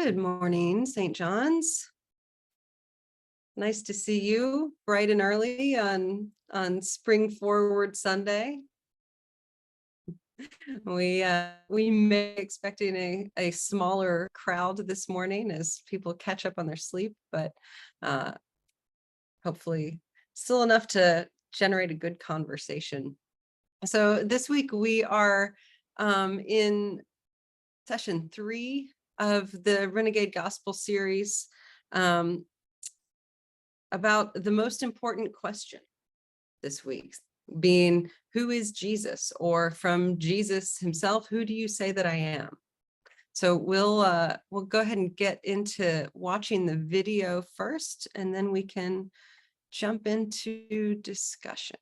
Good morning, St. John's. Nice to see you bright and early on Spring Forward Sunday. We may be expecting a smaller crowd this morning as people catch up on their sleep, but hopefully still enough to generate a good conversation. So this week we are in session 3 of the Renegade Gospel series about the most important question this week being, who is Jesus? Or from Jesus himself, who do you say that I am? So we'll go ahead and get into watching the video first, and then we can jump into discussion.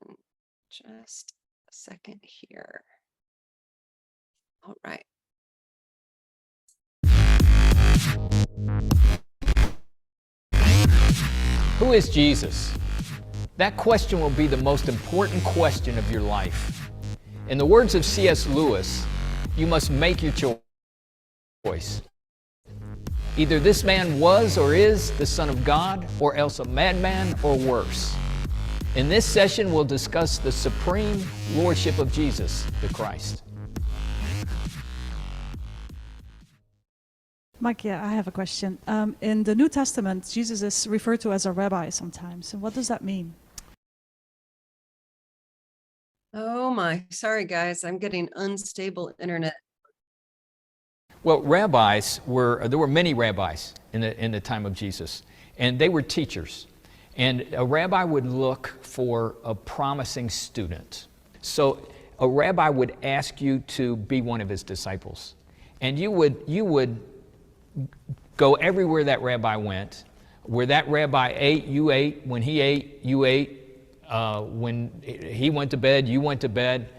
Just a second here. All right. Who is Jesus? That question will be the most important question of your life. In the words of C.S. Lewis, you must make your choice. Either this man was or is the Son of God, or else a madman or worse. In this session, we'll discuss the supreme lordship of Jesus, the Christ. Mike, I have a question. In the New Testament, Jesus is referred to as a rabbi sometimes. And what does that mean? Oh my, sorry guys, I'm getting unstable internet. Well, there were many rabbis in the time of Jesus, and they were teachers. And a rabbi would look for a promising student. So a rabbi would ask you to be one of his disciples. And you would go everywhere that rabbi went. Where that rabbi ate, you ate. When he ate, you ate. When he went to bed, you went to bed.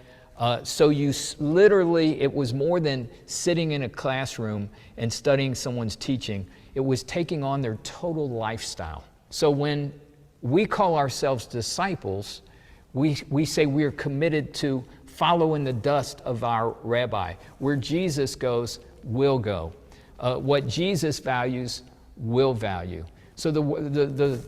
So literally, it was more than sitting in a classroom and studying someone's teaching. It was taking on their total lifestyle. So when we call ourselves disciples, we say we are committed to follow in the dust of our rabbi. Where Jesus goes, we'll go. What Jesus values, we'll value. So the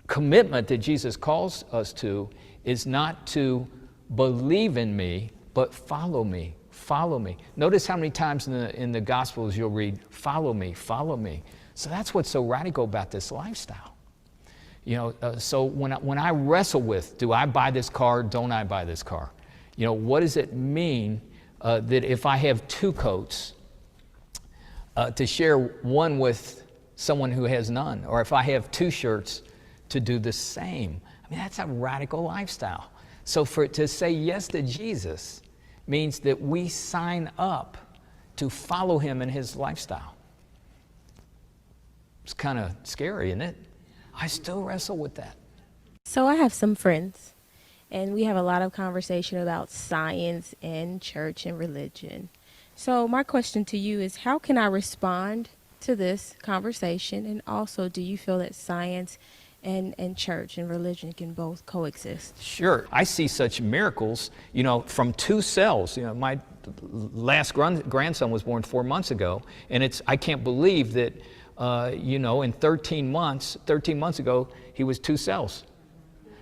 commitment that Jesus calls us to is not to believe in me, but follow me, follow me. Notice how many times in the Gospels you'll read, follow me, follow me. So that's what's so radical about this lifestyle. So when I wrestle with, do I buy this car, don't I buy this car? What does it mean that if I have 2 coats, to share one with someone who has none, or if I have 2 shirts, to do the same? I mean, that's a radical lifestyle. So to say yes to Jesus means that we sign up to follow him in his lifestyle. It's kind of scary, isn't it? I still wrestle with that. So I have some friends, and we have a lot of conversation about science and church and religion. So my question to you is, how can I respond to this conversation? And also, do you feel that science and church and religion can both coexist? Sure. I see such miracles, from 2 cells. My last grandson was born 4 months ago, and I can't believe that, in 13 months ago, he was 2 cells.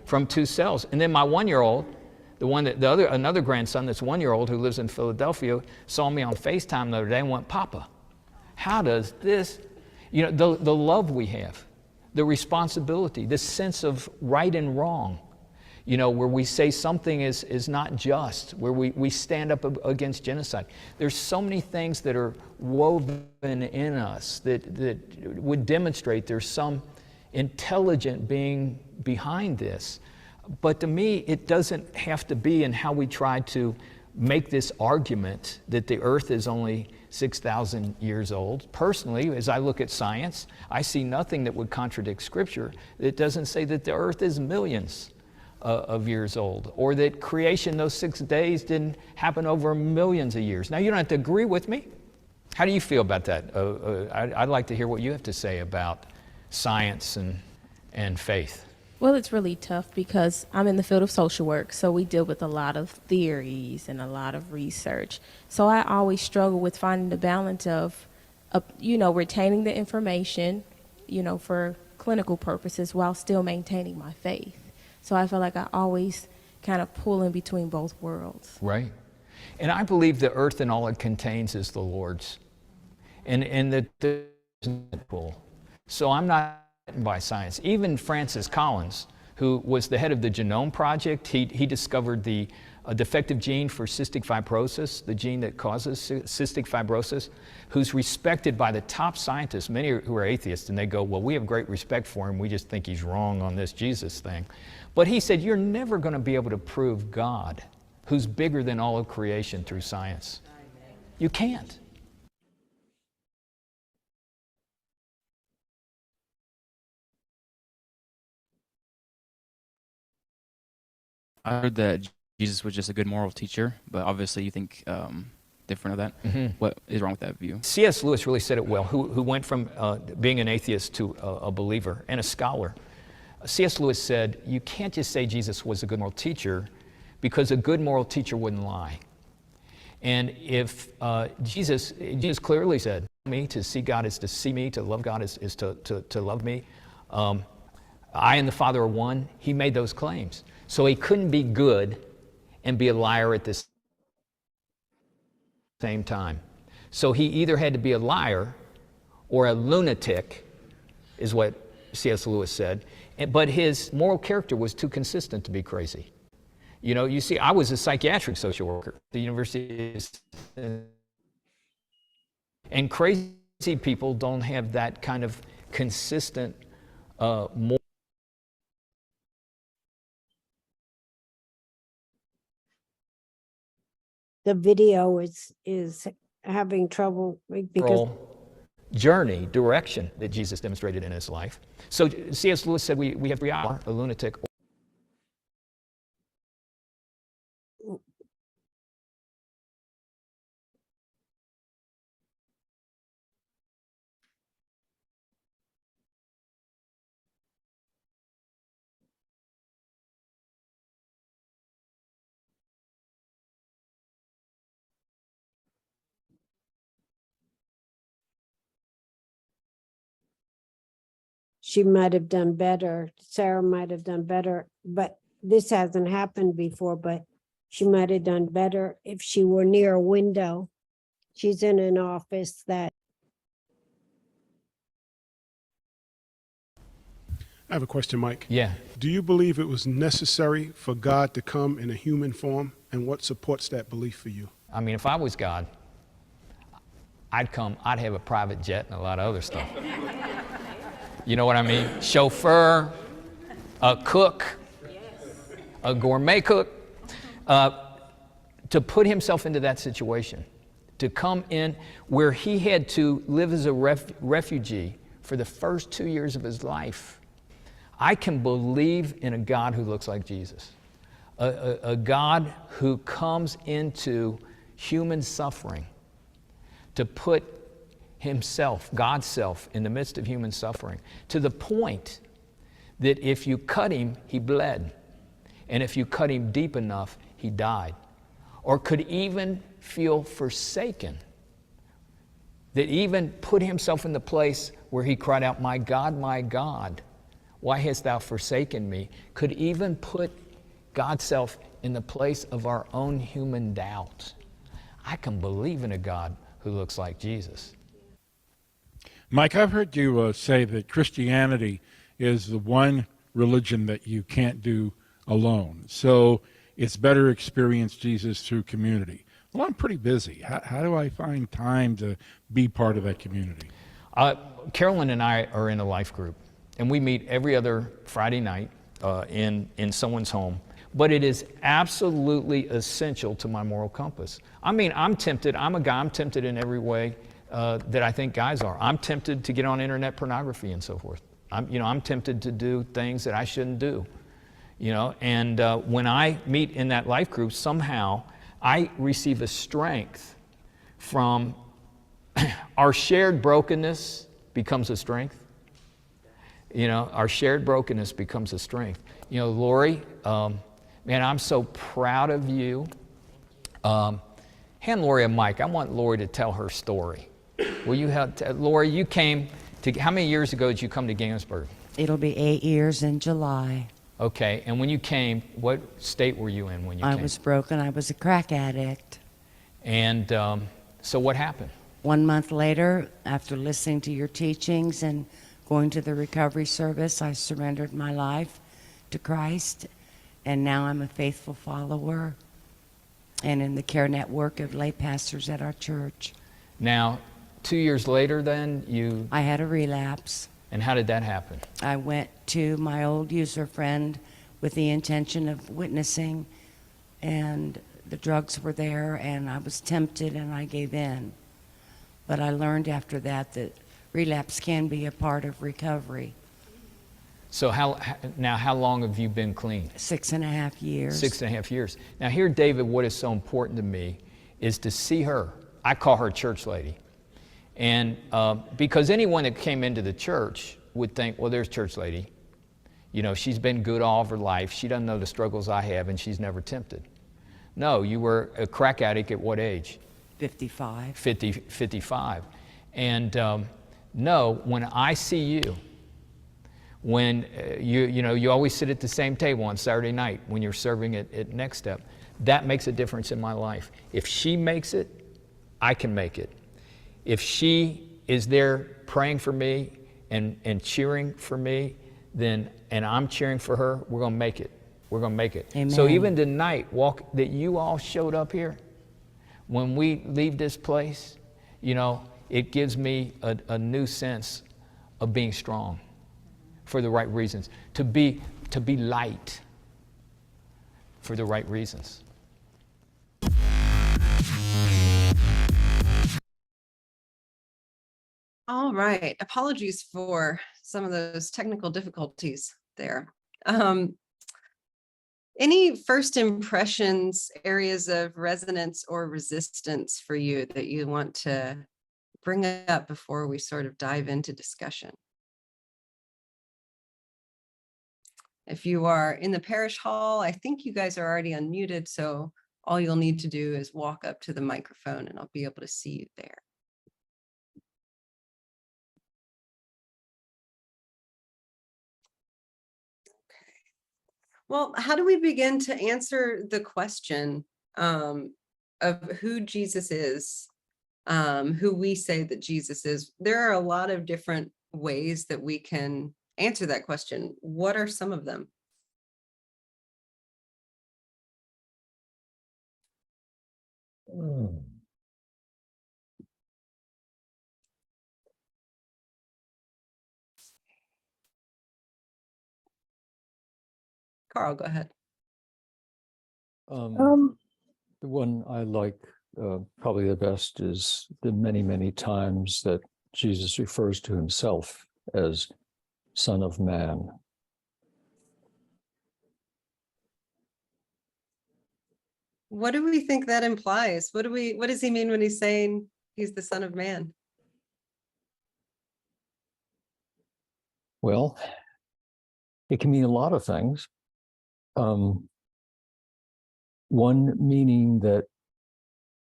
From 2 cells. And then my 1-year-old, another grandson that's 1-year-old who lives in Philadelphia, saw me on FaceTime the other day and went, Papa, how does this, the love we have, the responsibility, the sense of right and wrong, where we say something is not just, where we stand up against genocide. There's so many things that are woven in us that would demonstrate there's some intelligent being behind this. But to me, it doesn't have to be in how we try to make this argument that the earth is only 6,000 years old. Personally, as I look at science, I see nothing that would contradict Scripture that doesn't say that the earth is millions of years old, or that creation, those 6 days, didn't happen over millions of years. Now, you don't have to agree with me. How do you feel about that? I'd like to hear what you have to say about science and faith. Well, it's really tough because I'm in the field of social work, so we deal with a lot of theories and a lot of research. So I always struggle with finding the balance of retaining the information, for clinical purposes while still maintaining my faith. So I feel like I always kind of pull in between both worlds. Right. And I believe the earth and all it contains is the Lord's. And that there's pull. So I'm not by science. Even Francis Collins, who was the head of the Genome Project, he discovered the defective gene for cystic fibrosis, the gene that causes cystic fibrosis, who's respected by the top scientists, many who are atheists, and they go, well, we have great respect for him, we just think he's wrong on this Jesus thing. But he said, you're never going to be able to prove God, who's bigger than all of creation, through science. You can't. I heard that Jesus was just a good moral teacher, but obviously you think different of that. Mm-hmm. What is wrong with that view? C.S. Lewis really said it well, who went from being an atheist to a believer and a scholar. C.S. Lewis said, you can't just say Jesus was a good moral teacher, because a good moral teacher wouldn't lie. And if Jesus clearly said, me to see God is to see me, to love God is to love me. I and the Father are one. He made those claims. So he couldn't be good and be a liar at the same time. So he either had to be a liar or a lunatic, is what C.S. Lewis said. But his moral character was too consistent to be crazy. You see, I was a psychiatric social worker at the University of... And crazy people don't have that kind of consistent moral. The video is having trouble because Journey, direction that Jesus demonstrated in his life. So C.S. Lewis said we have to be a lunatic. she might have done better. Sarah might have done better, but this hasn't happened before, but she might have done better if she were near a window. She's in an office that... I have a question, Mike. Yeah. Do you believe it was necessary for God to come in a human form, and what supports that belief for you? I mean, if I was God, I'd have a private jet and a lot of other stuff. You know what I mean? Chauffeur, a cook, a gourmet cook, to put himself into that situation, to come in where he had to live as a refugee for the first 2 years of his life. I can believe in a God who looks like Jesus, a God who comes into human suffering to put himself, God's self, in the midst of human suffering, to the point that if you cut him, he bled. And if you cut him deep enough, he died. Or could even feel forsaken. That even put himself in the place where he cried out, my God, why hast thou forsaken me? Could even put God's self in the place of our own human doubt. I can believe in a God who looks like Jesus. Mike, I've heard you say that Christianity is the one religion that you can't do alone. So it's better to experience Jesus through community. Well, I'm pretty busy. How do I find time to be part of that community? Carolyn and I are in a life group, and we meet every other Friday night in someone's home. But it is absolutely essential to my moral compass. I mean, I'm tempted. I'm a guy. I'm tempted in every way that I think guys are. I'm tempted to get on internet pornography and so forth. I'm tempted to do things that I shouldn't do. And when I meet in that life group, somehow I receive a strength from our shared brokenness becomes a strength. Our shared brokenness becomes a strength. Lori, man, I'm so proud of you. Hand Lori a mic. I want Lori to tell her story. Well, you had, Laura, you came to, how many years ago did you come to Gainsburg? It'll be 8 years in July. Okay, and when you came, what state were you in when you I came? was broken. I was a crack addict. And so what happened? 1 month later, after listening to your teachings and going to the recovery service, I surrendered my life to Christ, and now I'm a faithful follower and in the care network of lay pastors at our church. Now, 2 years later then, I had a relapse. And how did that happen? I went to my old user friend with the intention of witnessing, and the drugs were there, and I was tempted, and I gave in. But I learned after that that relapse can be a part of recovery. So how long have you been clean? 6.5 years. 6.5 years. Now here, David, what is so important to me is to see her. I call her church lady. And because anyone that came into the church would think, well, there's church lady. You know, she's been good all of her life. She doesn't know the struggles I have, and she's never tempted. No, you were a crack addict at what age? 55. 55. And no, when I see you, when you always sit at the same table on Saturday night when you're serving at Next Step, that makes a difference in my life. If she makes it, I can make it. If she is there praying for me and cheering for me, then, and I'm cheering for her, we're going to make it. We're going to make it. Amen. So even tonight, that you all showed up here, when we leave this place, you know, it gives me a new sense of being strong for the right reasons, to be light for the right reasons. All right. Apologies for some of those technical difficulties there. Any first impressions, areas of resonance or resistance for you that you want to bring up before we sort of dive into discussion? If you are in the parish hall, I think you guys are already unmuted, so all you'll need to do is walk up to the microphone and I'll be able to see you there. Well, how do we begin to answer the question of who Jesus is, who we say that Jesus is? There are a lot of different ways that we can answer that question. What are some of them? Carl, go ahead. The one I like probably the best is the many, many times that Jesus refers to himself as Son of Man. What do we think that implies? What does he mean when he's saying he's the Son of Man? Well, it can mean a lot of things. One meaning that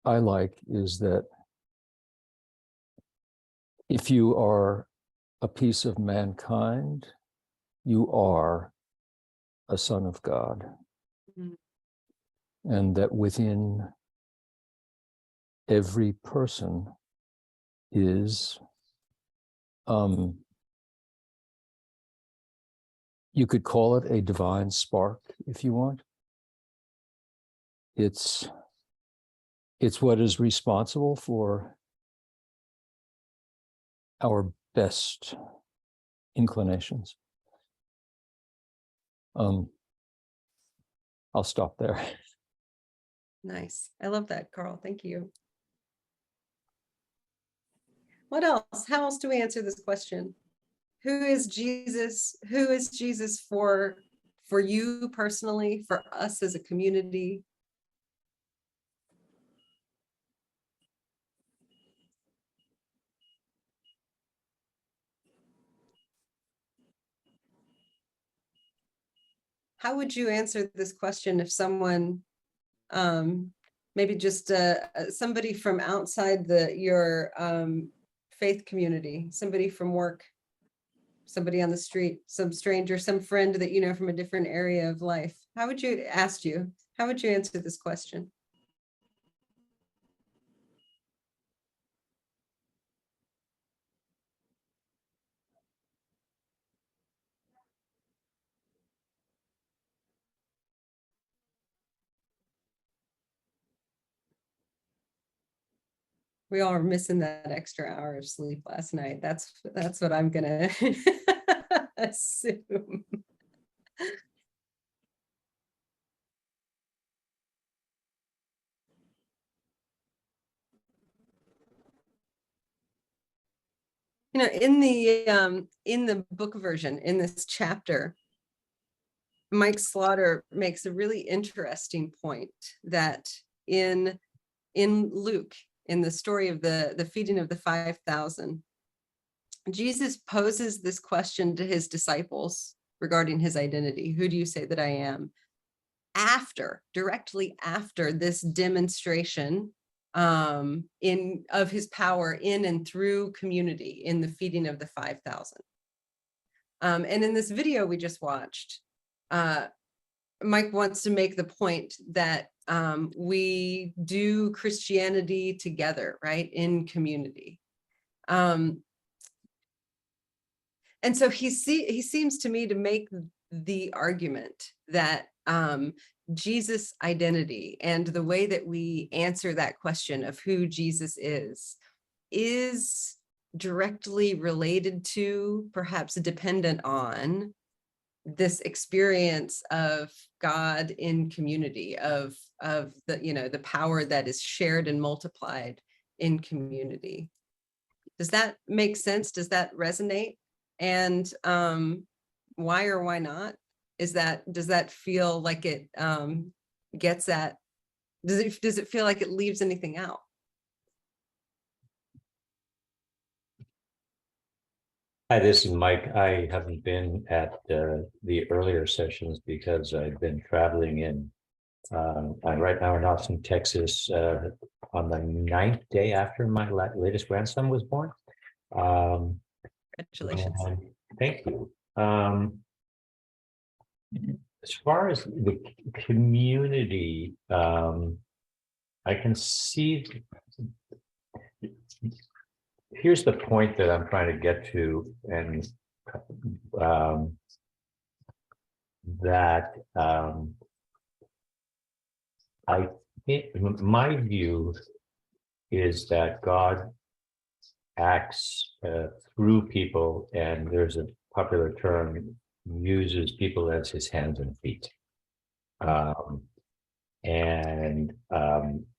I like is that if you are a piece of mankind, you are a son of God. Mm-hmm. And that within every person is, you could call it a divine spark if you want. It's what is responsible for our best inclinations. I'll stop there. Nice. I love that, Carl. Thank you. What else? How else do we answer this question? Who is Jesus? Who is Jesus for you personally, for us as a community? How would you answer this question if someone, maybe just somebody from outside your faith community, somebody from work, somebody on the street, some stranger, some friend that you know from a different area of life? How would you answer this question? We all are missing that extra hour of sleep last night. That's what I'm gonna assume. You know, in the book version, in this chapter, Mike Slaughter makes a really interesting point that in Luke, in the story of the feeding of the 5,000, Jesus poses this question to his disciples regarding his identity. Who do you say that I am? Directly after this demonstration of his power in and through community in the feeding of the 5,000. And in this video we just watched, Mike wants to make the point that we do Christianity together, right, in community. And so he seems to me to make the argument that Jesus' identity and the way that we answer that question of who Jesus is directly related to, perhaps dependent on, this experience of God in community, of the, you know, the power that is shared and multiplied in community. Does that make sense? Does that resonate? And why or why not? Does that feel like it gets at, does it feel like it leaves anything out? Hi, this is Mike. I haven't been at the earlier sessions because I've been traveling in. Right now in Austin, Texas, on the 9th day after my latest grandson was born. Congratulations. Thank you. As far as the community, I can see. Here's the point that I'm trying to get to, and that I think my view is that God acts through people, and there's a popular term, uses people as his hands and feet.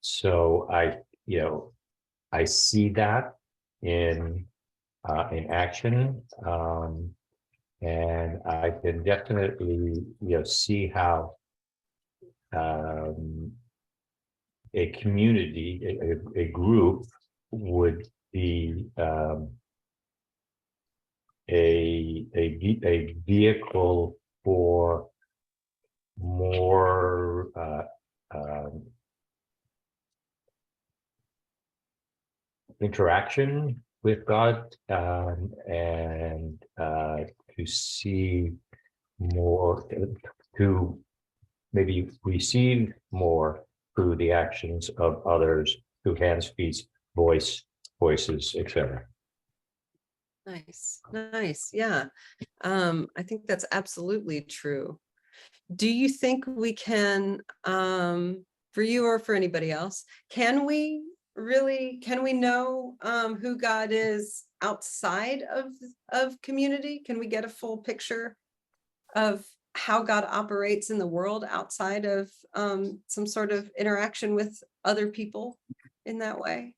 So I see that in action, and I can definitely see how a community, a group would be a vehicle for more interaction with God, and to see more, to maybe receive more through the actions of others, through hands, feet, voices, etc. Nice. Yeah. I think that's absolutely true. Do you think we can, for you or for anybody else, can we know who God is outside of community? Can we get a full picture of how God operates in the world outside of some sort of interaction with other people in that way?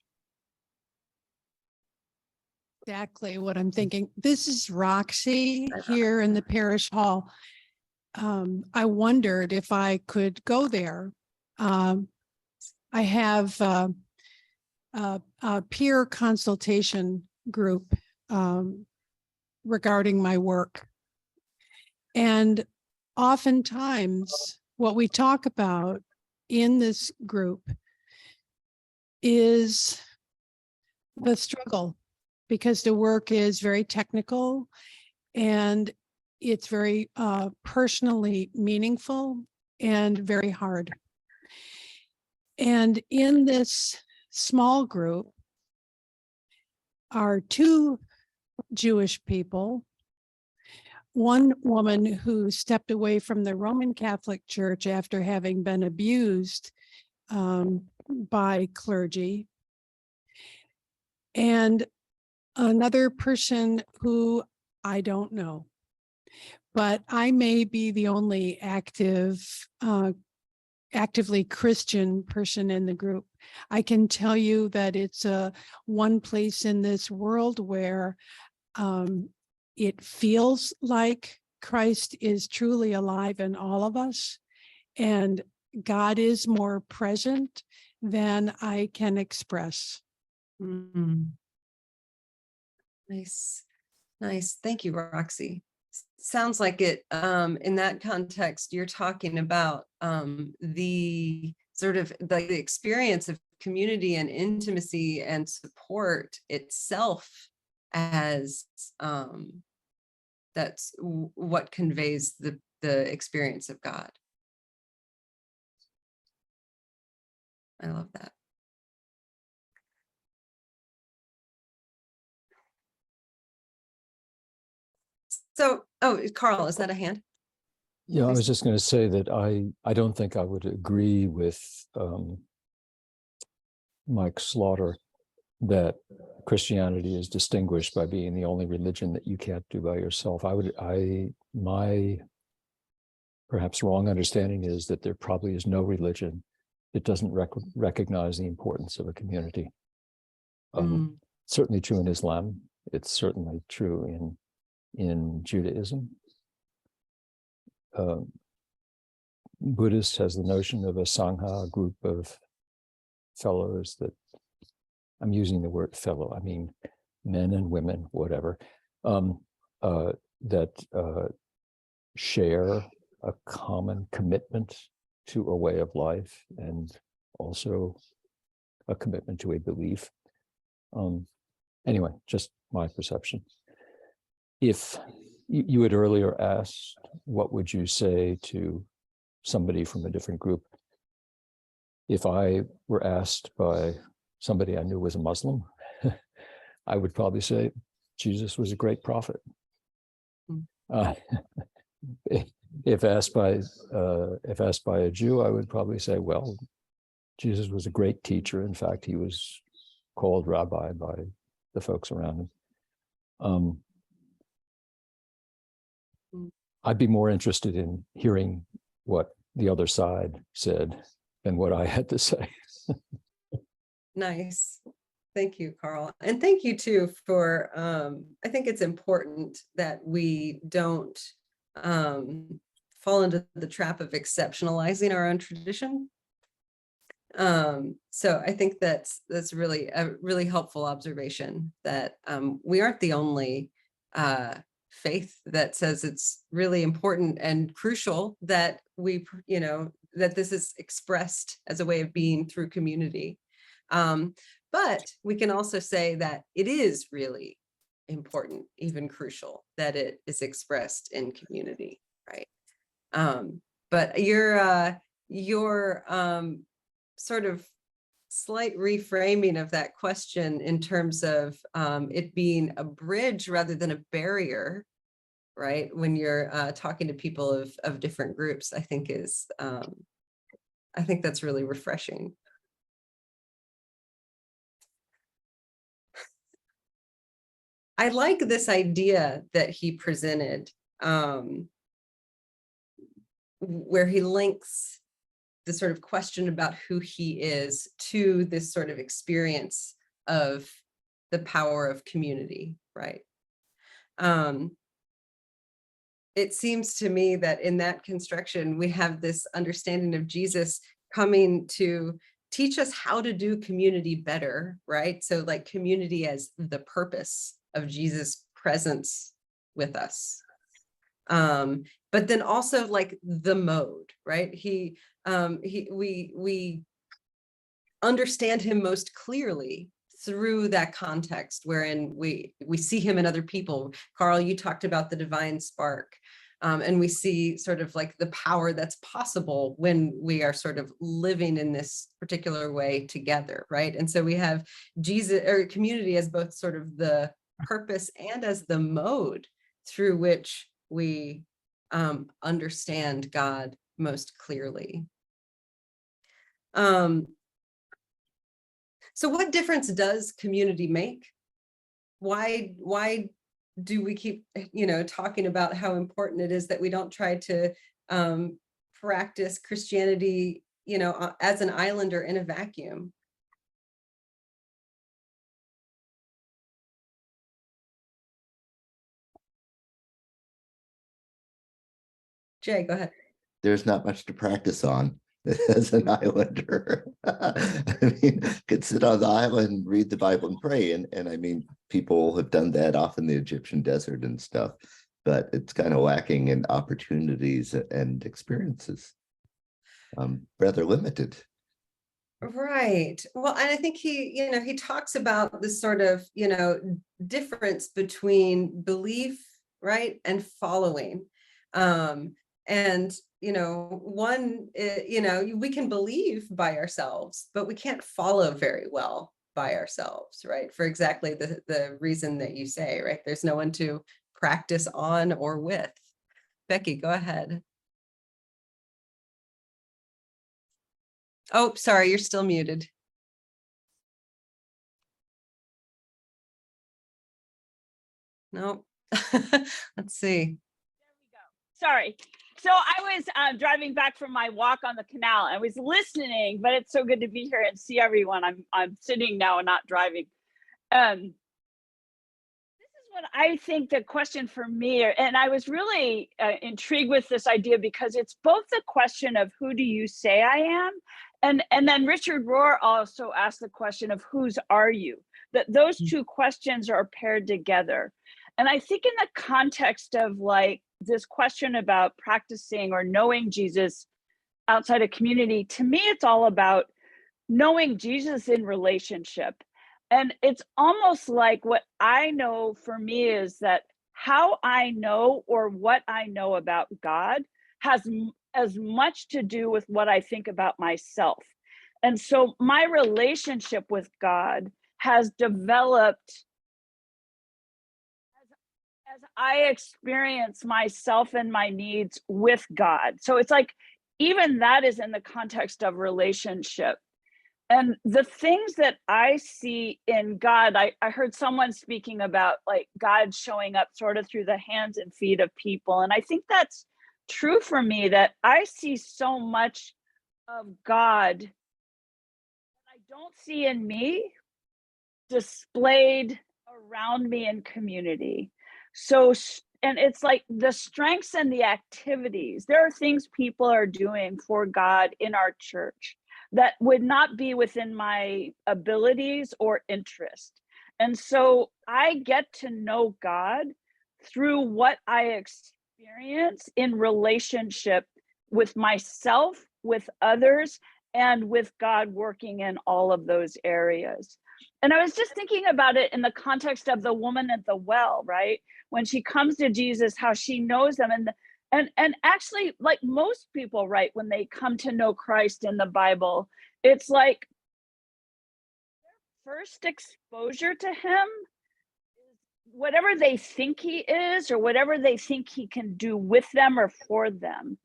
Exactly what I'm thinking. This is Roxy here in the parish hall. I wondered if I could go there. I have a peer consultation group regarding my work. And oftentimes what we talk about in this group is the struggle because the work is very technical and it's very personally meaningful and very hard. And in this small group are two Jewish people, one woman who stepped away from the Roman Catholic Church after having been abused by clergy, and another person who I don't know, but I may be the only actively Christian person in the group. I can tell you that it's one place in this world where it feels like Christ is truly alive in all of us, and God is more present than I can express. Nice. Nice. Thank you, Roxy. Sounds like it, in that context, you're talking about the sort of the experience of community and intimacy and support itself as that's what conveys the experience of God. I love that. So, oh, Carl, is that a hand? Yeah, I was just going to say that I don't think I would agree with Mike Slaughter that Christianity is distinguished by being the only religion that you can't do by yourself. My perhaps wrong understanding is that there probably is no religion that doesn't recognize the importance of a community. Certainly true in Islam. It's certainly true in Judaism. Buddhist has the notion of a sangha, a group of fellows that, I'm using the word fellow, I mean men and women, whatever, that share a common commitment to a way of life and also a commitment to a belief. Anyway, just my perception. If you had earlier asked, what would you say to somebody from a different group? If I were asked by somebody I knew was a Muslim, I would probably say Jesus was a great prophet. If asked by a Jew, I would probably say, well, Jesus was a great teacher. In fact, he was called rabbi by the folks around him. I'd be more interested in hearing what the other side said than what I had to say. Nice. Thank you, Carl. And thank you too for, I think it's important that we don't fall into the trap of exceptionalizing our own tradition. So I think that's really a really helpful observation, that we aren't the only faith that says it's really important and crucial that we, that this is expressed as a way of being through community. But we can also say that it is really important, even crucial, that it is expressed in community, right? But your sort of slight reframing of that question in terms of it being a bridge rather than a barrier, right? When you're talking to people of different groups, I think is, I think that's really refreshing. I like this idea that he presented, where he links the sort of question about who he is to this sort of experience of the power of community, right? It seems to me that in that construction, we have this understanding of Jesus coming to teach us how to do community better, right? So like community as the purpose of Jesus' presence with us. But then also like the mode, right? We understand him most clearly through that context wherein we see him in other people. Carl, you talked about the divine spark. And we see sort of like the power that's possible when we are sort of living in this particular way together, right? And so we have Jesus or community as both sort of the purpose and as the mode through which we understand God most clearly. So what difference does community make? Why do we keep, talking about how important it is that we don't try to practice Christianity, as an island or in a vacuum? Jay, go ahead. There's not much to practice on as an islander. I mean, could sit on the island, read the Bible and pray. And I mean, people have done that off in the Egyptian desert and stuff, but it's kind of lacking in opportunities and experiences. Rather limited. Right. Well, and I think he talks about this sort of, difference between belief, right, and following. And, one, we can believe by ourselves, but we can't follow very well by ourselves, right? For exactly the reason that you say, right? There's no one to practice on or with. Becky, go ahead. Oh, sorry, you're still muted. No. Let's see. Sorry. So I was driving back from my walk on the canal. I was listening, but it's so good to be here and see everyone. I'm sitting now and not driving. This is what I think the question for me, and I was really intrigued with this idea because it's both the question of who do you say I am, and then Richard Rohr also asked the question of whose are you? That those two questions are paired together. And I think in the context of like this question about practicing or knowing Jesus outside of community, to me, it's all about knowing Jesus in relationship. And it's almost like what I know for me is that how I know or what I know about God has as much to do with what I think about myself. And so my relationship with God has developed as I experience myself and my needs with God. So it's like, even that is in the context of relationship. And the things that I see in God, I heard someone speaking about like God showing up sort of through the hands and feet of people. And I think that's true for me, that I see so much of God that I don't see in me displayed around me in community. So, and it's like the strengths and the activities. There are things people are doing for God in our church that would not be within my abilities or interest. And so I get to know God through what I experience in relationship with myself, with others, and with God working in all of those areas. And I was just thinking about it in the context of the woman at the well, right? When she comes to Jesus, how she knows them. And actually, like most people, right, when they come to know Christ in the Bible, it's like their first exposure to him is whatever they think he is or whatever they think he can do with them or for them.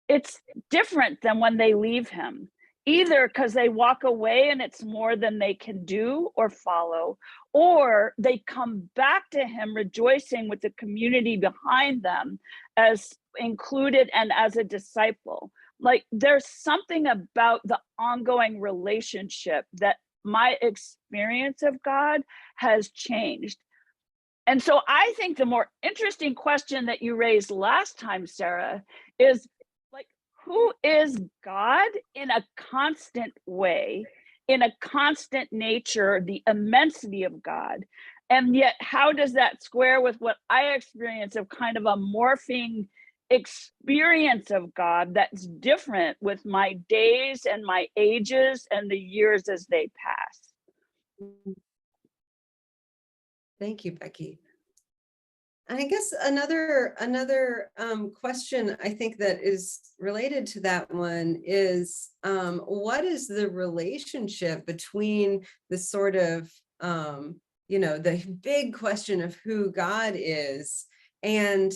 It's different than when they leave him, either because they walk away and it's more than they can do or follow, or they come back to him rejoicing with the community behind them as included and as a disciple. Like there's something about the ongoing relationship that my experience of God has changed. And so I think the more interesting question that you raised last time, Sarah, is like, who is God in a constant way, in a constant nature, the immensity of God? And yet, how does that square with what I experience of kind of a morphing experience of God that's different with my days and my ages and the years as they pass? Thank you, Becky. I guess another question I think that is related to that one is what is the relationship between the sort of the big question of who God is and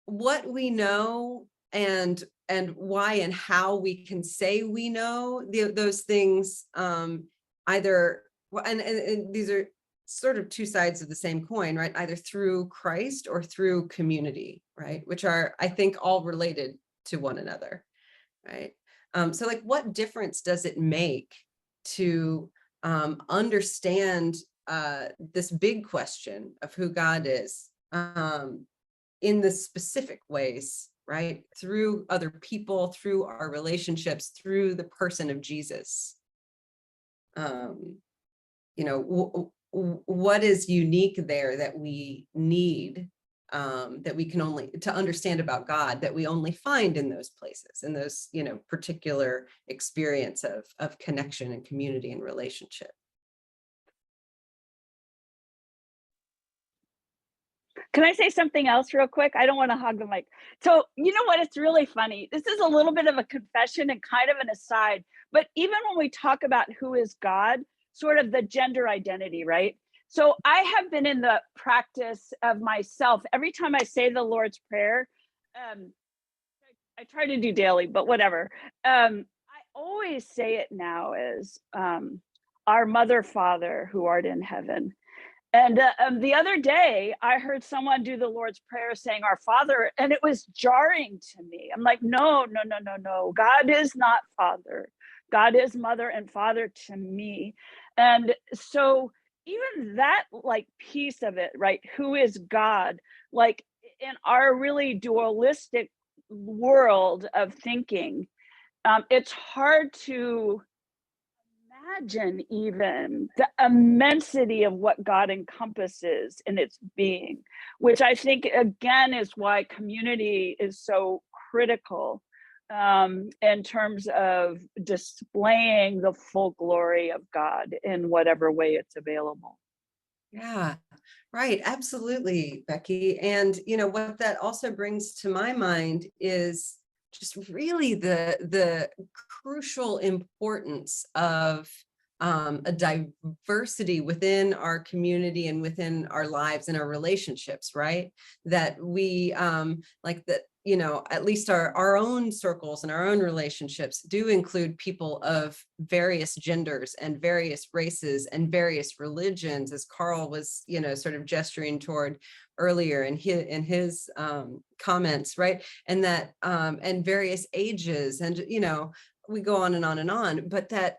what we know and why and how we can say we know those things either and these are sort of two sides of the same coin, right? Either through Christ or through community, right? Which are, I think, all related to one another, right? So like, what difference does it make to understand this big question of who God is in the specific ways, right? Through other people, through our relationships, through the person of Jesus. What is unique there that we need, that we can only to understand about God, that we only find in those places, in those, particular experience of connection and community and relationship. Can I say something else real quick? I don't want to hog the mic. So, you know what? It's really funny. This is a little bit of a confession and kind of an aside, but even when we talk about who is God, sort of the gender identity, right? So I have been in the practice of myself. Every time I say the Lord's Prayer, I try to do daily, but whatever. I always say it now as our mother, Father, who art in heaven. And the other day, I heard someone do the Lord's Prayer saying, Our Father, and it was jarring to me. I'm like, no. God is not Father. God is Mother and Father to me. And so even that like piece of it, right? Who is God? Like in our really dualistic world of thinking, it's hard to imagine even the immensity of what God encompasses in its being, which I think again is why community is so critical in terms of displaying the full glory of God in whatever way it's available. Yeah, right. Absolutely, Becky. And what that also brings to my mind is just really the crucial importance of a diversity within our community and within our lives and our relationships, right? That we like that, at least our own circles and our own relationships do include people of various genders and various races and various religions, as Carl was, sort of gesturing toward earlier in his comments, right? And that and various ages, and we go on and on and on, but that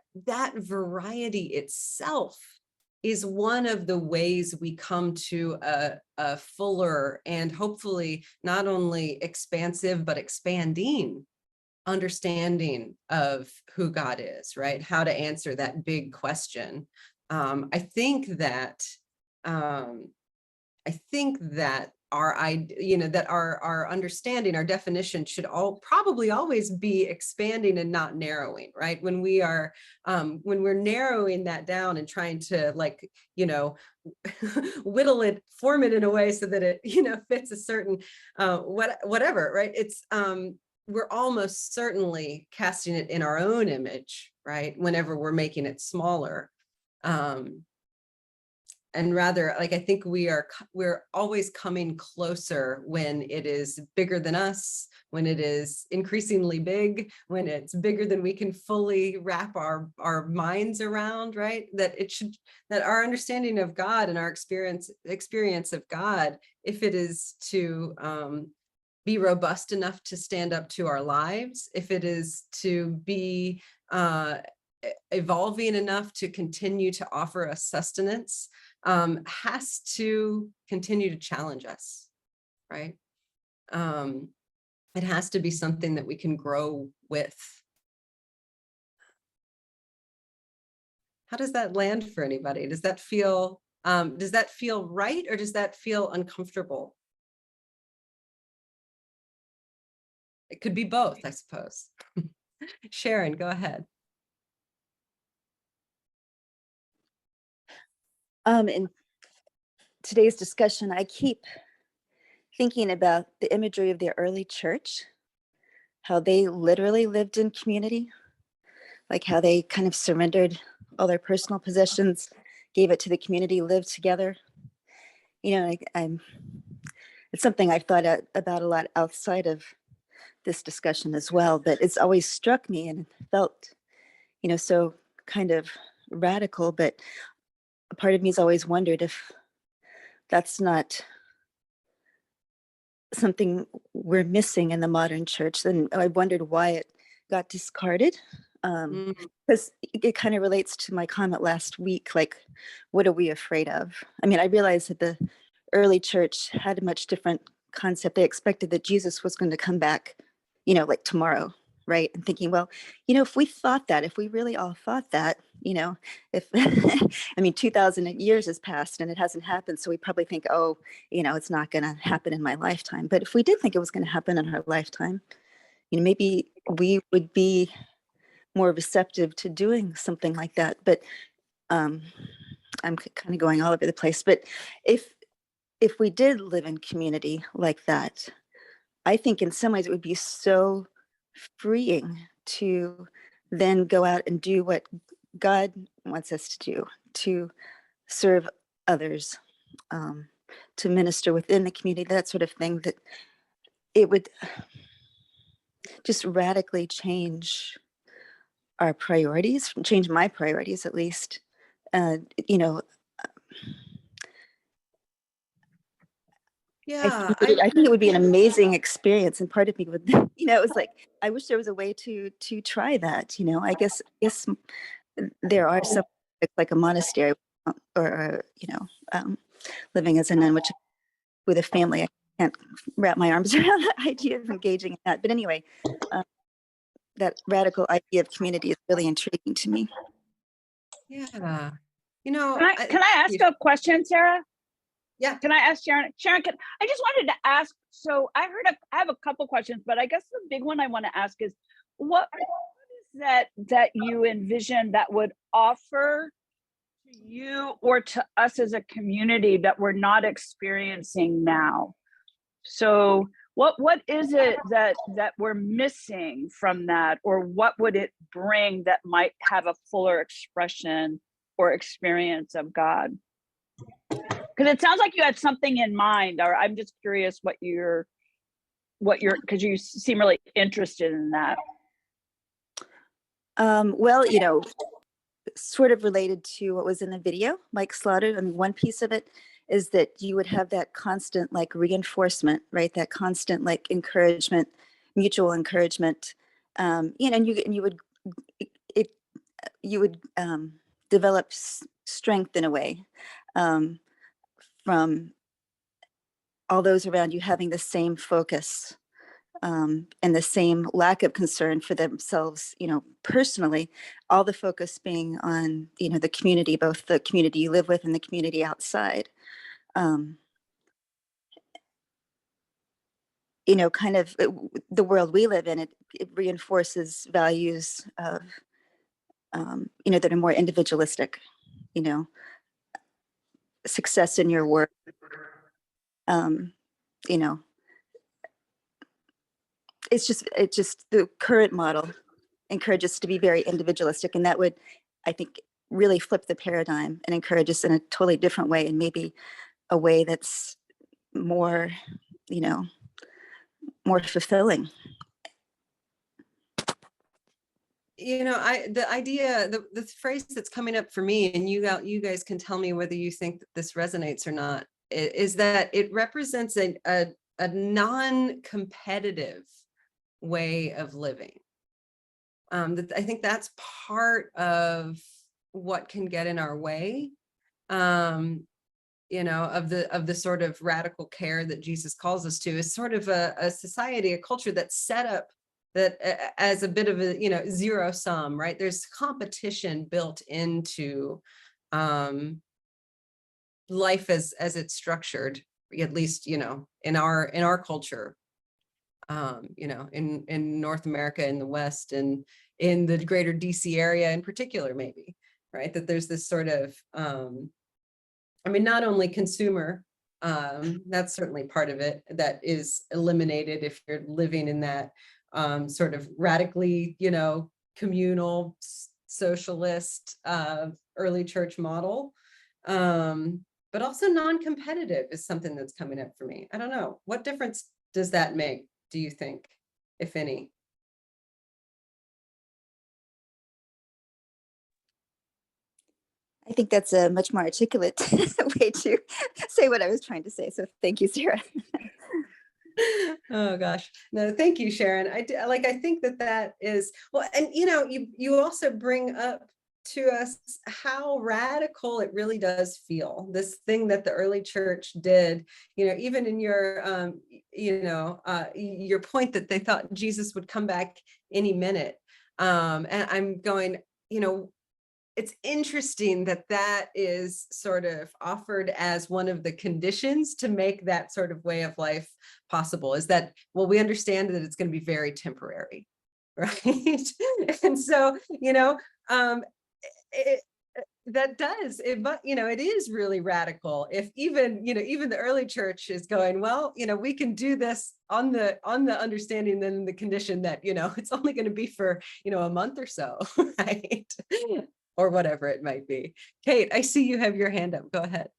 variety itself is one of the ways we come to a fuller and hopefully not only expansive, but expanding understanding of who God is, right? How to answer that big question. I think that our understanding, our definition should probably always be expanding and not narrowing, right? When we're narrowing that down and trying to whittle it, form it in a way so that it, fits a certain, whatever, right? It's, we're almost certainly casting it in our own image, right? Whenever we're making it smaller. And rather, I think we're always coming closer when it is bigger than us, when it is increasingly big, when it's bigger than we can fully wrap our minds around, right? That our understanding of God and our experience of God, if it is to be robust enough to stand up to our lives, if it is to be evolving enough to continue to offer us sustenance, has to continue to challenge us, right? It has to be something that we can grow with. How does that land for anybody? Does that feel right, or does that feel uncomfortable? It could be both, I suppose. Sharon, go ahead. In today's discussion, I keep thinking about the imagery of the early church, how they literally lived in community, like how they kind of surrendered all their personal possessions, gave it to the community, lived together. You know, it's something I've thought about a lot outside of this discussion as well, but it's always struck me and felt, so kind of radical, but a part of me has always wondered if that's not something we're missing in the modern church. Then I wondered why it got discarded. Because it kind of relates to my comment last week, like, what are we afraid of? I mean, I realized that the early church had a much different concept. They expected that Jesus was going to come back, like tomorrow, right? And thinking, well, if we thought that, if we really all thought that, if, I mean, 2,000 years has passed and it hasn't happened. So we probably think, oh, it's not going to happen in my lifetime. But if we did think it was going to happen in our lifetime, maybe we would be more receptive to doing something like that. But I'm kind of going all over the place. But if we did live in community like that, I think in some ways it would be so freeing to then go out and do what God wants us to do, to serve others, to minister within the community, that sort of thing, that it would just radically change our priorities, change my priorities at least. Yeah, I think it would be an amazing experience, and part of me would, it was like, I wish there was a way to try that. I guess there are some, like a monastery, or living as a nun, which with a family, I can't wrap my arms around the idea of engaging in that. But anyway, that radical idea of community is really intriguing to me. Yeah. Can I ask a question, Sarah? Yeah. Can I ask Sharon? Sharon, I just wanted to ask. So I have a couple questions, but I guess the big one I want to ask is, what is that you envision that would offer to you or to us as a community that we're not experiencing now? So what is it that we're missing from that, or what would it bring that might have a fuller expression or experience of God? Because it sounds like you had something in mind, or I'm just curious what you're, because you seem really interested in that. Well, sort of related to what was in the video, Mike Slaughter. I mean, one piece of it is that you would have that constant like reinforcement, right? That constant like encouragement, mutual encouragement, and you would develop strength in a way from all those around you having the same focus and the same lack of concern for themselves, personally, all the focus being on, the community, both the community you live with and the community outside. Kind of the world we live in, it reinforces values of, that are more individualistic, success in your work, it's just the current model encourages us to be very individualistic, and that would, I think, really flip the paradigm and encourage us in a totally different way, and maybe a way that's more, more fulfilling. The idea, the phrase that's coming up for me, and you guys can tell me whether you think that this resonates or not, is that it represents a non-competitive way of living. I think that's part of what can get in our way, of the sort of radical care that Jesus calls us to, is sort of a society, a culture that's set up that as a bit of a, zero sum, right? There's competition built into life as it's structured, at least, in our culture, in North America, in the West, and in the greater DC area in particular, maybe, right? That there's this sort of I mean, not only consumer, that's certainly part of it that is eliminated if you're living in that sort of radically, communal, socialist, early church model. But also non-competitive is something that's coming up for me. I don't know. What difference does that make, do you think, if any? I think that's a much more articulate way to say what I was trying to say. So thank you, Sarah. Oh gosh, no, thank you, Sharon. I think that is, well, and you also bring up to us how radical it really does feel, this thing that the early church did, even in your your point that they thought Jesus would come back any minute. And I'm going, it's interesting that that is sort of offered as one of the conditions to make that sort of way of life possible, is that, well, we understand that it's going to be very temporary, right? And so, that does it, but it is really radical if even the early church is going, well, we can do this on the understanding, then the condition that it's only going to be for a month or so, right? Or whatever it might be. Kate, I see you have your hand up. Go ahead.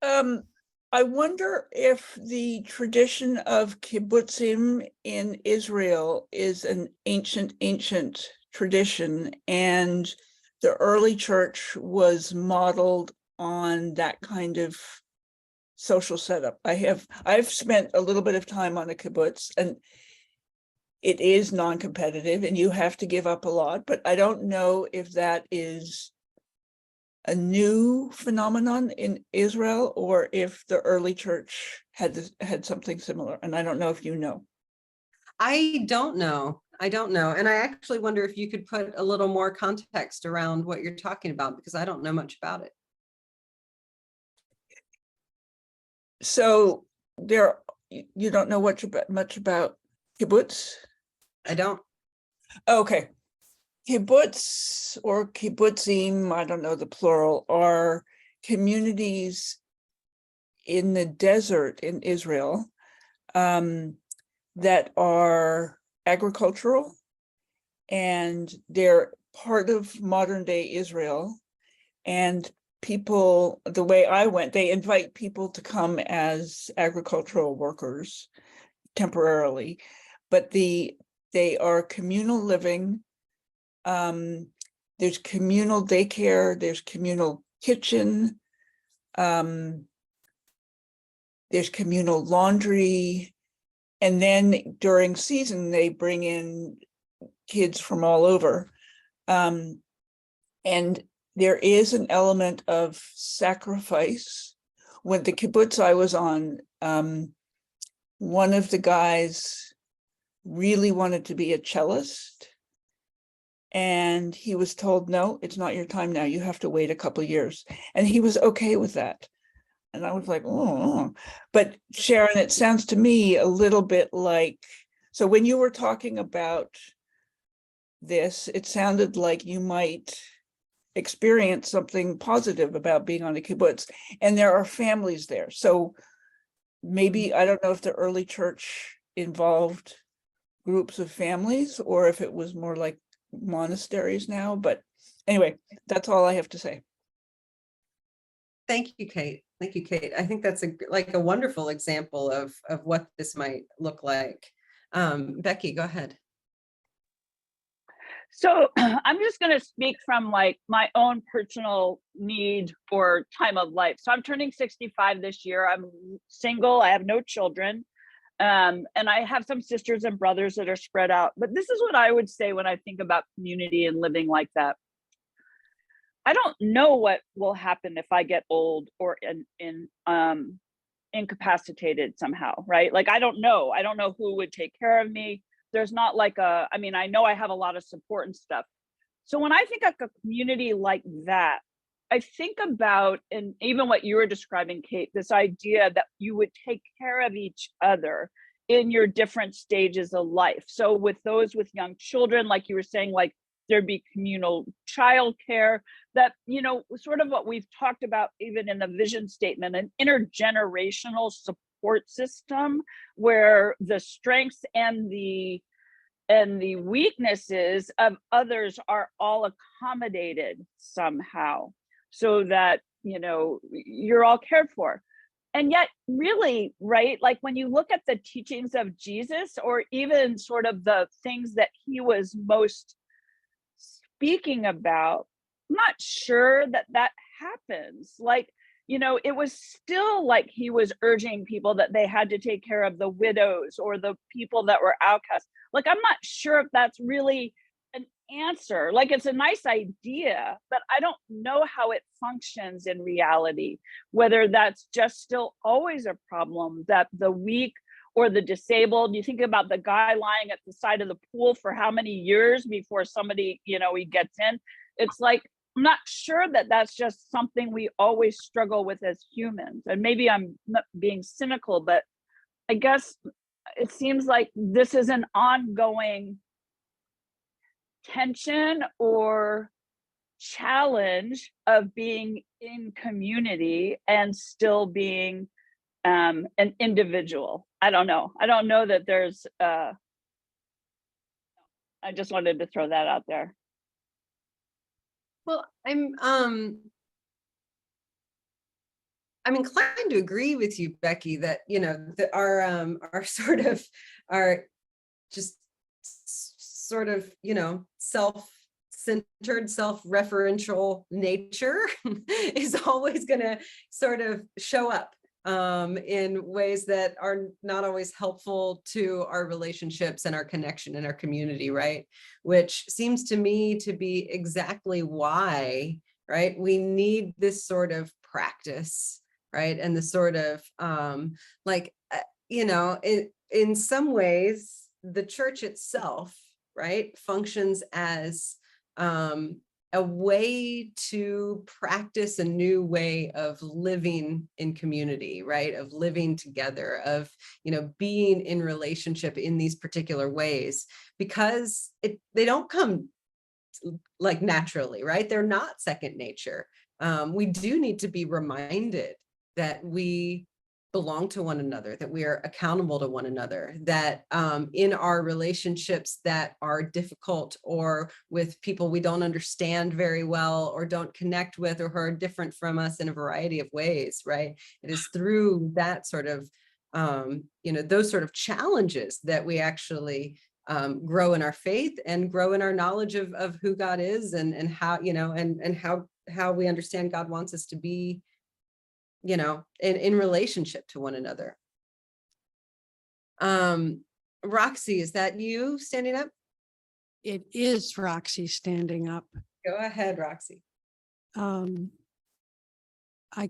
I wonder if the tradition of kibbutzim in Israel is an ancient tradition, and the early church was modeled on that kind of social setup. I've spent a little bit of time on a kibbutz, and it is non-competitive and you have to give up a lot, but I don't know if that is a new phenomenon in Israel or if the early church had something similar. And I don't know if you know. I don't know. And I actually wonder if you could put a little more context around what you're talking about, because I don't know much about it. So you don't know much about kibbutz? I don't. Okay. Kibbutz or kibbutzim, I don't know the plural, are communities in the desert in Israel that are agricultural, and they're part of modern day Israel. And people, the way I went, they invite people to come as agricultural workers temporarily, but they are communal living. There's communal daycare, there's communal kitchen, there's communal laundry, and then during season they bring in kids from all over. And there is an element of sacrifice. When the kibbutz I was on, one of the guys really wanted to be a cellist, and he was told, no, it's not your time now, you have to wait a couple of years, and he was okay with that. And I was like, oh. But Sharon, it sounds to me a little bit like, so when you were talking about this, it sounded like you might experience something positive about being on a kibbutz, and there are families there. So maybe, I don't know if the early church involved groups of families or if it was more like monasteries now, but anyway, that's all I have to say. Thank you, Kate. Thank you, Kate. I think that's a wonderful example of what this might look like. Becky, go ahead. So I'm just going to speak from like my own personal need for time of life. So I'm turning 65 this year. I'm single. I have no children. And I have some sisters and brothers that are spread out. But this is what I would say when I think about community and living like that. I don't know what will happen if I get old or incapacitated somehow, right? Like, I don't know who would take care of me. There's not like I know I have a lot of support and stuff. So when I think of a community like that, I think about, and even what you were describing, Kate, this idea that you would take care of each other in your different stages of life. So with those with young children, like you were saying, like there'd be communal childcare, that, you know, sort of what we've talked about even in the vision statement, an intergenerational support system where the strengths and the weaknesses of others are all accommodated somehow, so that, you know, you're all cared for. And yet, really, right, like when you look at the teachings of Jesus, or even sort of the things that he was most speaking about, I'm not sure that that happens. Like, you know, it was still like he was urging people that they had to take care of the widows or the people that were outcasts. Like, I'm not sure if that's really an answer. Like, it's a nice idea, but I don't know how it functions in reality, whether that's just still always a problem, that the weak or the disabled, you think about the guy lying at the side of the pool for how many years before somebody, you know, he gets in. It's like, I'm not sure that that's just something we always struggle with as humans. And maybe I'm not being cynical, but I guess it seems like this is an ongoing tension or challenge of being in community and still being an individual. I don't know. I don't know that there's, I just wanted to throw that out there. Well, I'm inclined to agree with you, Becky, that, you know, that our sort of, our just sort of, you know, self-centered, self-referential nature is always going to sort of show up in ways that are not always helpful to our relationships and our connection and our community, right? Which seems to me to be exactly why, right, we need this sort of practice, right? And the sort of you know, in some ways, the church itself, right, functions as a way to practice a new way of living in community, right? Of living together, of, you know, being in relationship in these particular ways, because they don't come like naturally, right? They're not second nature. We do need to be reminded that we belong to one another, that we are accountable to one another, that in our relationships that are difficult, or with people we don't understand very well or don't connect with, or who are different from us in a variety of ways, right? It is through that sort of, you know, those sort of challenges that we actually grow in our faith and grow in our knowledge of who God is, and how, you know, and how we understand God wants us to be, you know, in relationship to one another. Roxy, is that you standing up? It is Roxy standing up. Go ahead, Roxy. I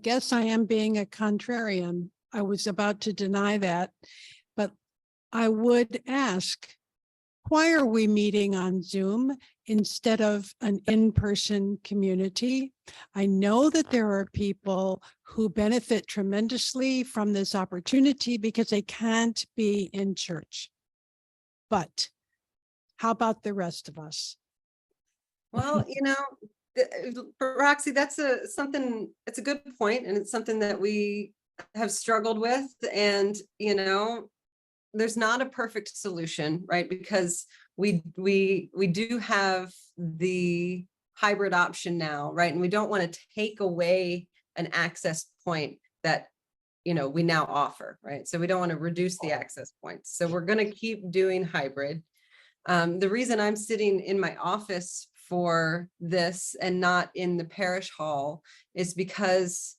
guess I am being a contrarian. I was about to deny that, but I would ask, why are we meeting on Zoom instead of an in-person community? I know that there are people who benefit tremendously from this opportunity because they can't be in church. But how about the rest of us? Well, you know, Roxy, that's it's a good point, and it's something that we have struggled with. And, you know, there's not a perfect solution, right? Because we do have the hybrid option now, right? And we don't want to take away an access point that, you know, we now offer, right? So we don't want to reduce the access points. So we're going to keep doing hybrid. The reason I'm sitting in my office for this and not in the parish hall is because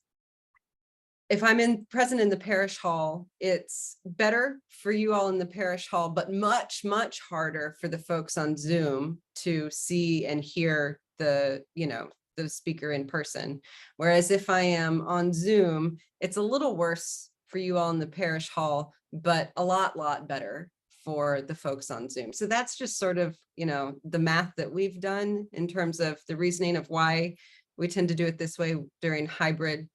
if I'm present in the parish hall, it's better for you all in the parish hall, but much, much harder for the folks on Zoom to see and hear the, you know, the speaker in person. Whereas if I am on Zoom, it's a little worse for you all in the parish hall, but a lot better for the folks on Zoom. So that's just sort of, you know, the math that we've done in terms of the reasoning of why we tend to do it this way during hybrid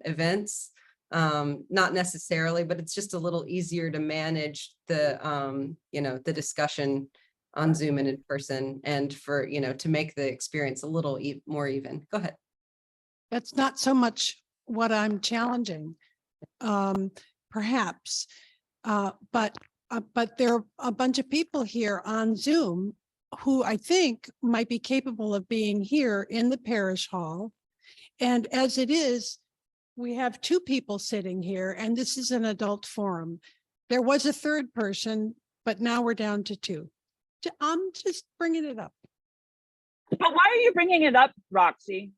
events. Not necessarily, but it's just a little easier to manage the, you know, the discussion on Zoom and in person, and for, to make the experience a little more even. Go ahead. That's not so much what I'm challenging, perhaps. But there are a bunch of people here on Zoom who I think might be capable of being here in the parish hall. And as it is, we have 2 people sitting here, and this is an adult forum. There was a 3rd person, but now we're down to 2. I'm just bringing it up. But why are you bringing it up, Roxy?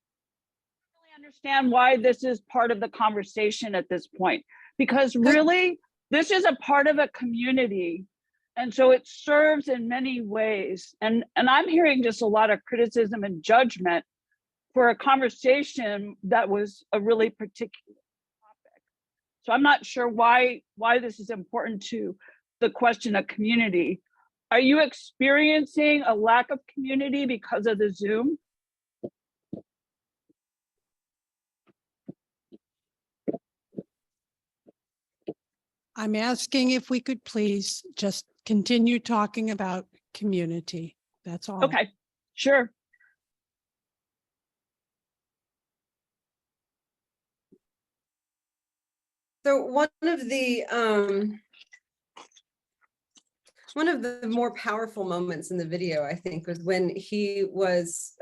I don't really understand why this is part of the conversation at this point, because really, this is a part of a community. And so it serves in many ways. And I'm hearing just a lot of criticism and judgment for a conversation that was a really particular topic. So I'm not sure why this is important to the question of community. Are you experiencing a lack of community because of the Zoom? I'm asking if we could please just continue talking about community. That's all. Okay, sure. So one of the more powerful moments in the video, I think, was when he was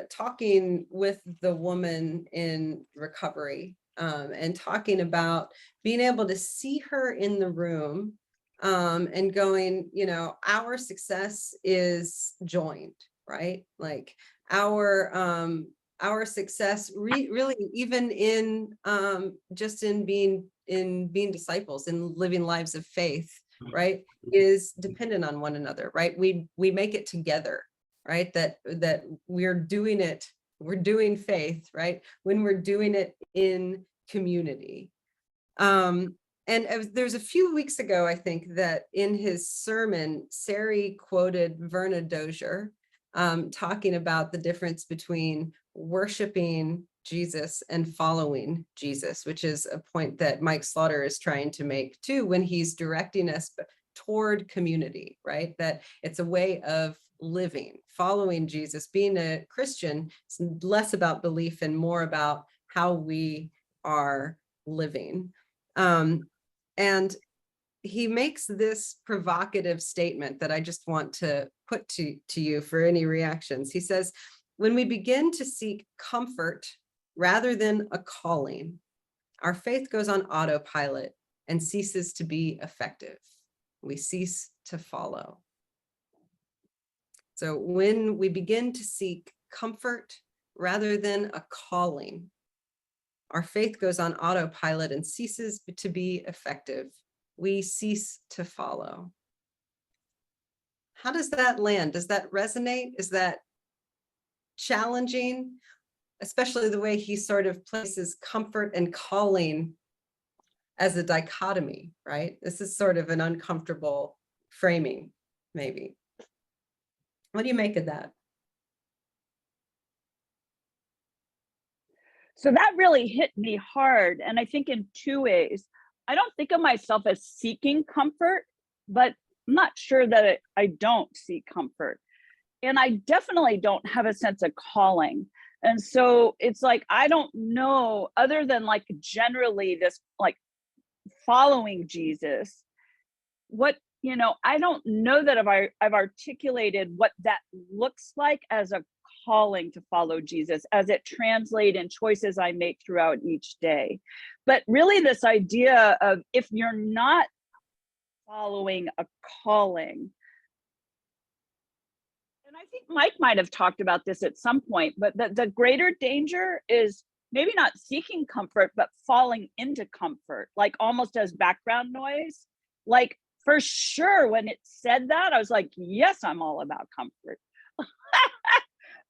talking with the woman in recovery, and talking about being able to see her in the room, and going, our success is joined, right? Like our success really, even in just in being disciples and living lives of faith, right, is dependent on one another, right? We make it together, right? That we're doing it, we're doing faith, right, when we're doing it in community. And there's a few weeks ago, I think, that in his sermon, Sari quoted Verna Dozier, talking about the difference between worshiping Jesus and following Jesus, which is a point that Mike Slaughter is trying to make too, when he's directing us toward community, right? That it's a way of living, following Jesus. Being a Christian is less about belief and more about how we are living. And he makes this provocative statement that I just want to put to you for any reactions. He says, when we begin to seek comfort rather than a calling, our faith goes on autopilot and ceases to be effective. We cease to follow. So when we begin to seek comfort rather than a calling, our faith goes on autopilot and ceases to be effective. We cease to follow. How does that land? Does that resonate? Is that challenging? Especially the way he sort of places comfort and calling as a dichotomy, right? This is sort of an uncomfortable framing, maybe. What do you make of that? So that really hit me hard. And I think in 2 ways. I don't think of myself as seeking comfort, but I'm not sure that I don't seek comfort. And I definitely don't have a sense of calling. And so it's like, I don't know, other than like generally this like following Jesus, what, I don't know that I've articulated what that looks like as a calling to follow Jesus, as it translates in choices I make throughout each day. But really this idea of, if you're not following a calling, and I think Mike might have talked about this at some point, but the greater danger is maybe not seeking comfort, but falling into comfort, like almost as background noise. Like, for sure, when it said that, I was like, yes, I'm all about comfort.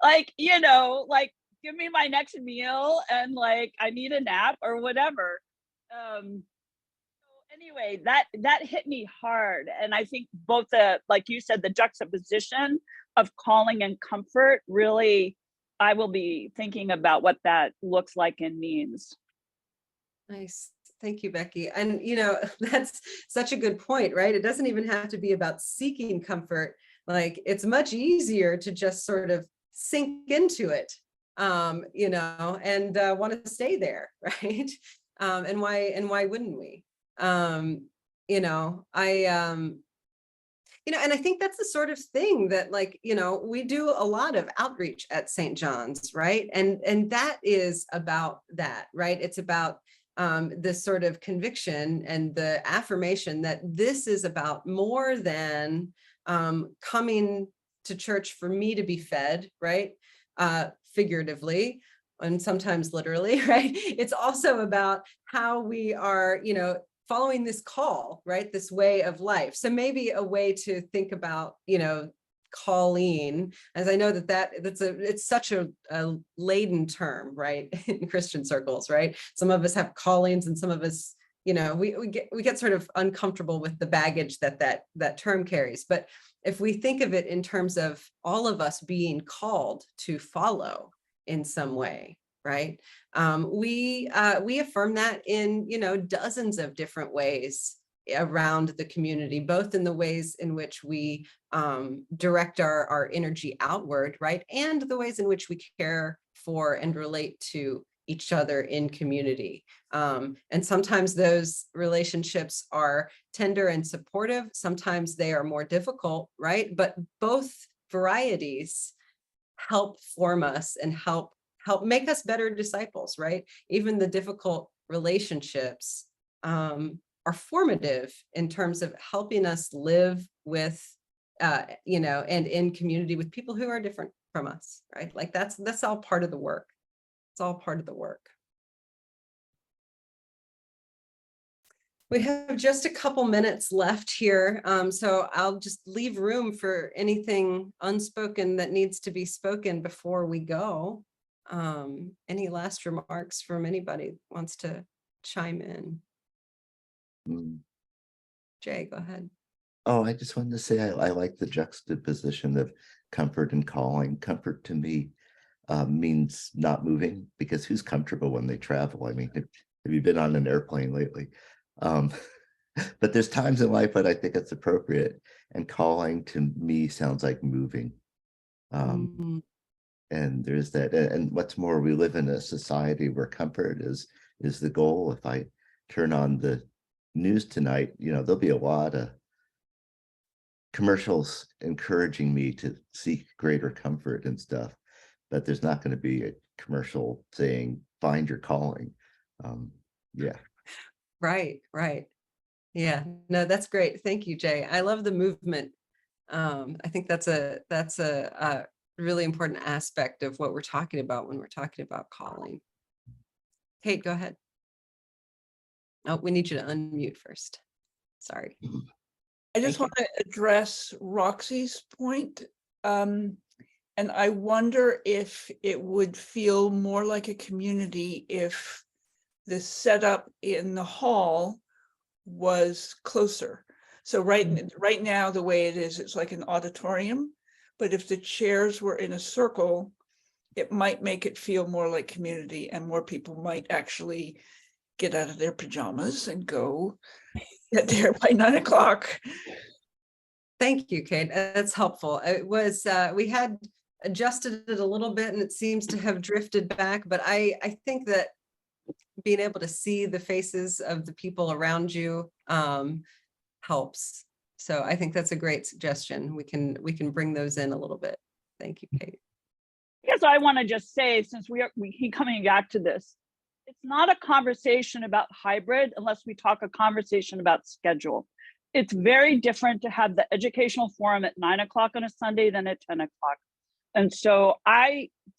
Like, like, give me my next meal and like, I need a nap or whatever. So anyway, that hit me hard. And I think both like you said, the juxtaposition of calling and comfort, really, I will be thinking about what that looks like and means. Nice. Thank you, Becky. And, that's such a good point, right? It doesn't even have to be about seeking comfort, Like, it's much easier to just sort of sink into it, you know, and want to stay there, right? And why wouldn't we? You know, you know, and I think that's the sort of thing that, like, you know, we do a lot of outreach at St. John's, right? And that is about that, right? It's about this sort of conviction and the affirmation that this is about more than coming to church for me to be fed, right? Figuratively and sometimes literally, right? It's also about how we are, you know, following this call, right? This way of life. So maybe a way to think about, you know, calling, as I know it's such a laden term, right? In Christian circles, right? Some of us have callings and some of us, you know, we get sort of uncomfortable with the baggage that term carries. But if we think of it in terms of all of us being called to follow in some way, right? We affirm that in, you know, dozens of different ways around the community, both in the ways in which we direct our energy outward, right? And the ways in which we care for and relate to each other in community. And sometimes those relationships are tender and supportive. Sometimes they are more difficult, right? But both varieties help form us and help make us better disciples, right? Even the difficult relationships are formative in terms of helping us live with, you know, and in community with people who are different from us, right? Like that's all part of the work. It's all part of the work. We have just a couple minutes left here, so I'll just leave room for anything unspoken that needs to be spoken before we go. Any last remarks from anybody who wants to chime in? Jay, go ahead. Oh, I just wanted to say I like the juxtaposition of comfort and calling. Comfort to me means not moving, because who's comfortable when they travel? I mean, have you been on an airplane lately? But there's times in life when I think it's appropriate, and calling to me sounds like moving. And there's that, and what's more, we live in a society where comfort is the goal. If I turn on the news tonight, you know, there'll be a lot of commercials encouraging me to seek greater comfort and stuff, but there's not going to be a commercial saying find your calling. Yeah. Right. Yeah, no, that's great. Thank you, Jay. I love the movement. I think that's a really important aspect of what we're talking about when we're talking about calling. Kate, go ahead. Oh, we need you to unmute first. Sorry. I just want to address Roxy's point. And I wonder if it would feel more like a community if the setup in the hall was closer. So right now, the way it is, it's like an auditorium. But if the chairs were in a circle, it might make it feel more like community, and more people might actually get out of their pajamas and go get there by 9 o'clock. Thank you, Kate. That's helpful. It was, we had adjusted it a little bit and it seems to have drifted back, but I think that being able to see the faces of the people around you helps. So I think that's a great suggestion. We can bring those in a little bit. Thank you, Kate. Yes, I want to just say, since we keep coming back to this, it's not a conversation about hybrid unless we talk a conversation about schedule. It's very different to have the educational forum at 9 o'clock on a Sunday than at 10 o'clock. And so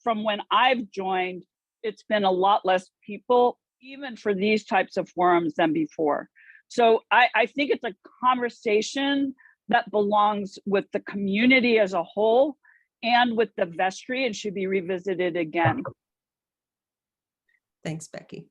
from when I've joined, it's been a lot less people, even for these types of forums, than before. So I think it's a conversation that belongs with the community as a whole and with the vestry, and should be revisited again. Thanks, Becky.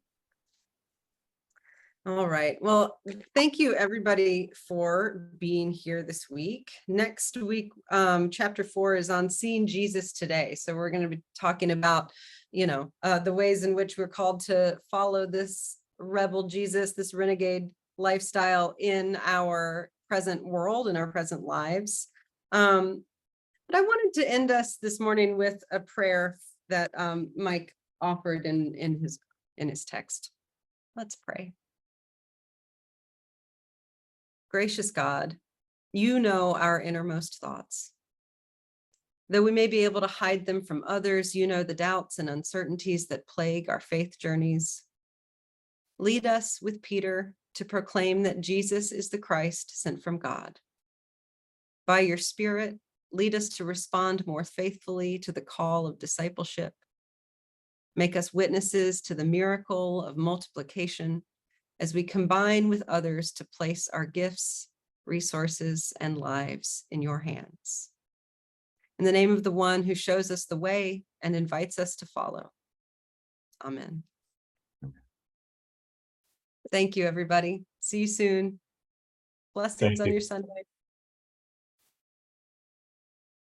All right. Well, thank you everybody for being here this week. Next week, chapter 4 is on seeing Jesus today. So we're going to be talking about, the ways in which we're called to follow this rebel Jesus, this renegade lifestyle in our present world, in our present lives. But I wanted to end us this morning with a prayer that Mike offered in his text. Let's pray. Gracious God, you know our innermost thoughts. Though we may be able to hide them from others, you know the doubts and uncertainties that plague our faith journeys. Lead us with Peter to proclaim that Jesus is the Christ sent from God. By your Spirit, lead us to respond more faithfully to the call of discipleship. Make us witnesses to the miracle of multiplication as we combine with others to place our gifts, resources, and lives in your hands. In the name of the one who shows us the way and invites us to follow. Amen. Thank you, everybody. See you soon. Blessings on your Sunday.